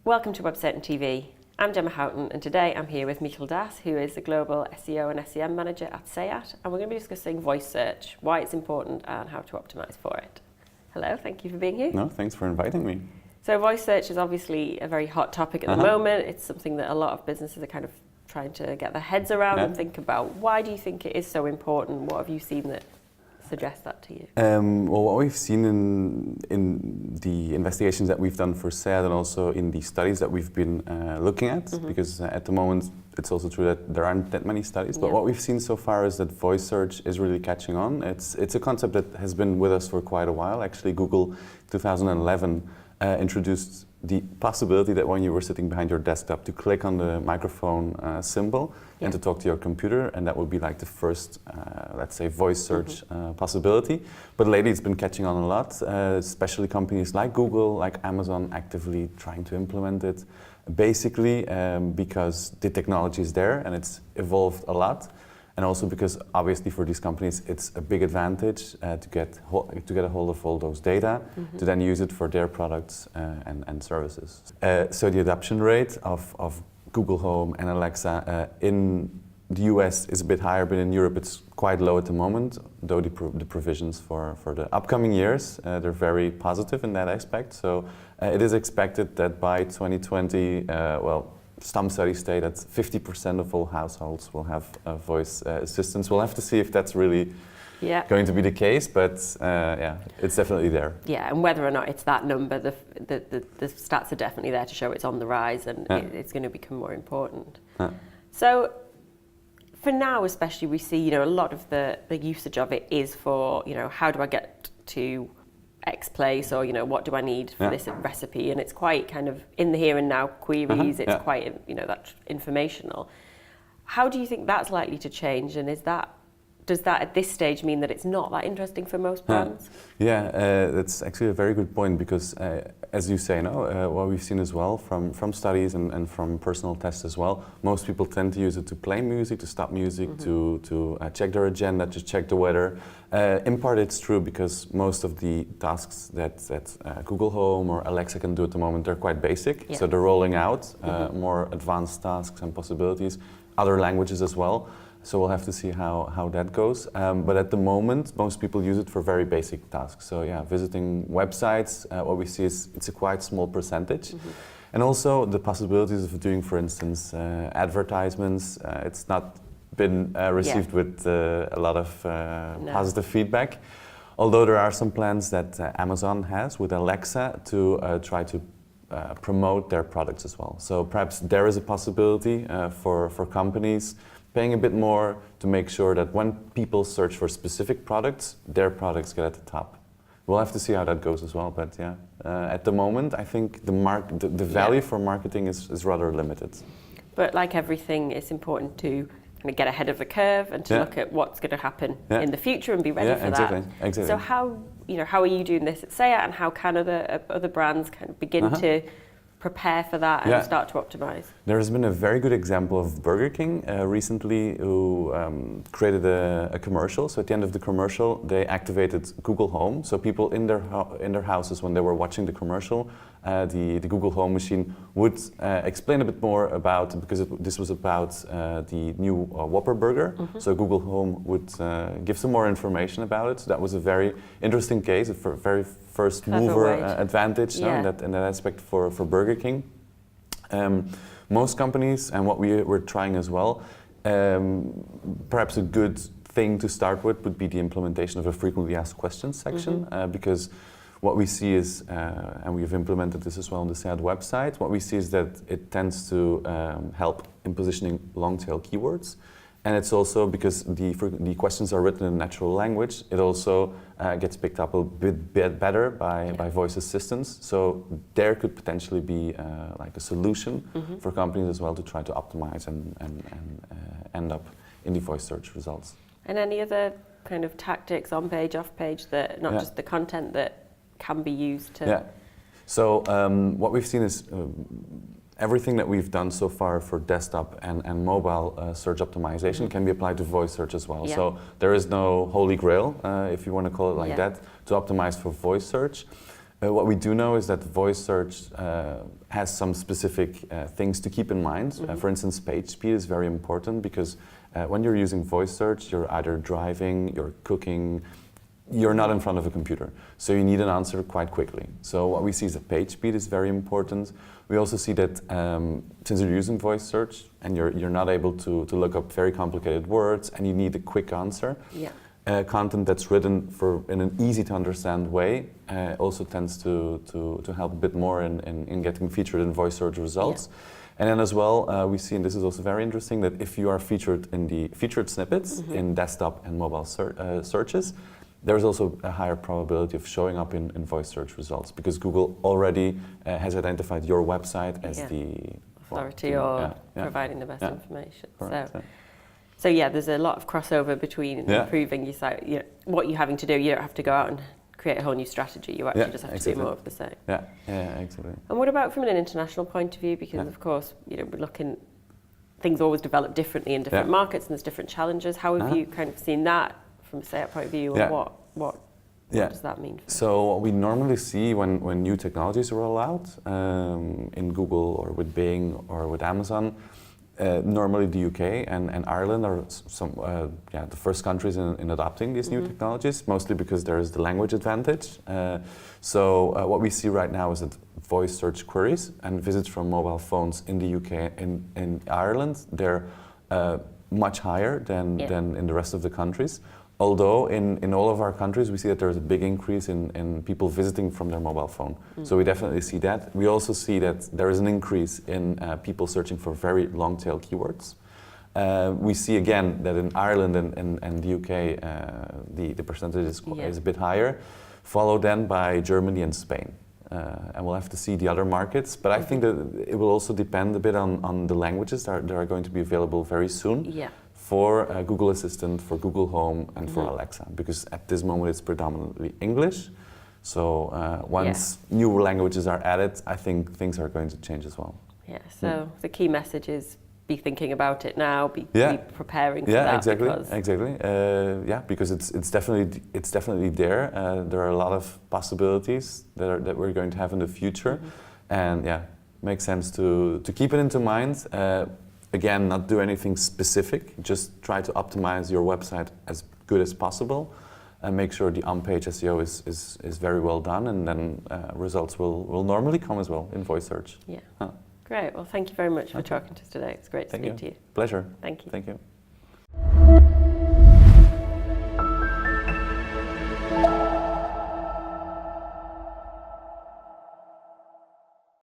Welcome to Website and TV. I'm Gemma Houghton, and today I'm here with Michiel, who is the Global SEO and SEM Manager at SEAT, and we're going to be discussing voice search, why it's important and how to optimise for it. Hello, thank you for being here. No, thanks for inviting me. So voice search is obviously a very hot topic at the moment. It's something that a lot of businesses are kind of trying to get their heads around and think about. Why do you think it is so important? What have you seen that suggests that to you? Well, what we've seen in the investigations that we've done for SEAT and also in the studies that we've been looking at, because at the moment it's also true that there aren't that many studies, but what we've seen so far is that voice search is really catching on. It's a concept that has been with us for quite a while. Actually, Google 2011 introduced the possibility that when you were sitting behind your desktop to click on the microphone symbol and to talk to your computer, and that would be like the first, let's say, voice search possibility. But lately it's been catching on a lot, especially companies like Google, like Amazon actively trying to implement it, basically because the technology is there and it's evolved a lot. And also because obviously for these companies it's a big advantage to get a hold of all those data to then use it for their products and services. So the adoption rate of Google Home and Alexa in the US is a bit higher, but in Europe it's quite low at the moment, though the provisions for the upcoming years, they're very positive in that aspect. So it is expected that by 2020, some studies state that 50% of all households will have voice assistants. We'll have to see if that's really going to be the case, but it's definitely there. Yeah, and whether or not it's that number, the stats are definitely there to show it's on the rise and it's going to become more important. So for now especially, we see a lot of the usage of it is for how do I get to X place, or what do I need for this recipe, and it's quite kind of in the here and now queries. It's quite that's informational. How do you think that's likely to change, and does that at this stage mean that it's not that interesting for most brands? That's actually a very good point, because as you say, what we've seen as well from studies and from personal tests as well, most people tend to use it to play music, to stop music, to check their agenda, to check the weather. In part it's true because most of the tasks that Google Home or Alexa can do at the moment, they're quite basic. So they're rolling out more advanced tasks and possibilities, other languages as well. So we'll have to see how that goes. But at the moment, most people use it for very basic tasks. So visiting websites, what we see is it's a quite small percentage. And also the possibilities of doing, for instance, advertisements. It's not been received with a lot of positive feedback. Although there are some plans that Amazon has with Alexa to try to promote their products as well. So perhaps there is a possibility for companies paying a bit more to make sure that when people search for specific products, their products get at the top. We'll have to see how that goes as well, but at the moment I think the value for marketing is rather limited. But like everything, it's important to kind of get ahead of the curve and to look at what's going to happen in the future and be ready for that. Exactly. So how are you doing this at SEAT, and how can other brands kind of begin to prepare for that and start to optimize? There has been a very good example of Burger King recently, who created a commercial. So at the end of the commercial, they activated Google Home. So people in their houses, when they were watching the commercial, the Google Home machine would explain a bit more about, because this was about the new Whopper burger. So Google Home would give some more information about it. So that was a very interesting case, a very first mover advantage in that aspect for Burger King. Most companies, and what we were trying as well, perhaps a good thing to start with would be the implementation of a frequently asked questions section, because what we see is, and we've implemented this as well on the SEAT website, what we see is that it tends to help in positioning long-tail keywords. And it's also because the questions are written in natural language, it also gets picked up a bit better by voice assistants. So there could potentially be like a solution for companies as well to try to optimize and end up in the voice search results. And any other kind of tactics on page, off page, that not just the content that can be used to? So what we've seen is everything that we've done so far for desktop and mobile search optimization can be applied to voice search as well. So there is no holy grail, if you want to call it like that, to optimize for voice search. What we do know is that voice search has some specific things to keep in mind. For instance, page speed is very important because when you're using voice search, you're either driving, you're cooking, you're not in front of a computer. So you need an answer quite quickly. So what we see is that page speed is very important. We also see that since you're using voice search and you're not able to look up very complicated words and you need a quick answer, content that's written in an easy to understand way also tends to help a bit more in getting featured in voice search results. And then as well, we see, and this is also very interesting, that if you are featured in the featured snippets in desktop and mobile searches, there's also a higher probability of showing up in voice search results because Google already has identified your website as the authority or providing the best information. So yeah, there's a lot of crossover between improving your site. What you're having to do, you don't have to go out and create a whole new strategy. You actually just have to do more of the same. Yeah, exactly. And what about from an international point of view? Because of course, we're looking, things always develop differently in different markets and there's different challenges. How have you kind of seen that from a SEO point of view, and what does that mean? So what we normally see when new technologies roll out in Google or with Bing or with Amazon, normally the UK and Ireland are the first countries in adopting these new technologies, mostly because there is the language advantage. So what we see right now is that voice search queries and visits from mobile phones in the UK and in Ireland, they're much higher than in the rest of the countries. Although in all of our countries we see that there's a big increase in people visiting from their mobile phone. So we definitely see that. We also see that there is an increase in people searching for very long tail keywords. We see again that in Ireland and the UK the percentage is a bit higher, followed then by Germany and Spain. And we'll have to see the other markets, but I think that it will also depend a bit on the languages that are going to be available very soon. For Google Assistant, for Google Home, and for Alexa, because at this moment it's predominantly English. So once new languages are added, I think things are going to change as well. So the key message is be thinking about it now, be preparing for that. Exactly. Because it's definitely there. There are a lot of possibilities that we're going to have in the future, and makes sense to keep it into mind. Again, not do anything specific, just try to optimize your website as good as possible and make sure the on-page SEO is very well done, and then results will normally come as well in voice search. Great, well thank you very much for talking to us today. It's great to speak to you. Pleasure. Thank you. Thank you.